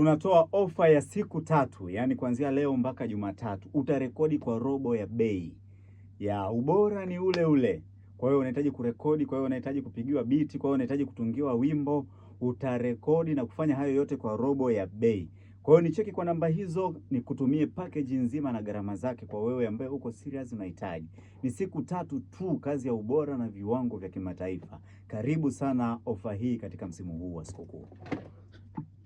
Tunatoa ofa ya siku 3, yani kuanzia leo mpaka Jumatatu. Utarekodi kwa robo ya bei. Ya ubora ni ule ule. Kwa hiyo unahitaji kurekodi, kwa hiyo unahitaji kupigiwa biti, kwa hiyo unahitaji kutungiwa wimbo, utarekodi na kufanya hayo yote kwa robo ya bei. Kwa hiyo nicheki kwa namba hizo, nikutumie package nzima na gharama zake kwa wewe ambaye uko serious unahitaji. Ni siku 3 tu, kazi ya ubora na viwango vya kimataifa. Karibu sana ofa hii katika msimu huu wa sikukuu.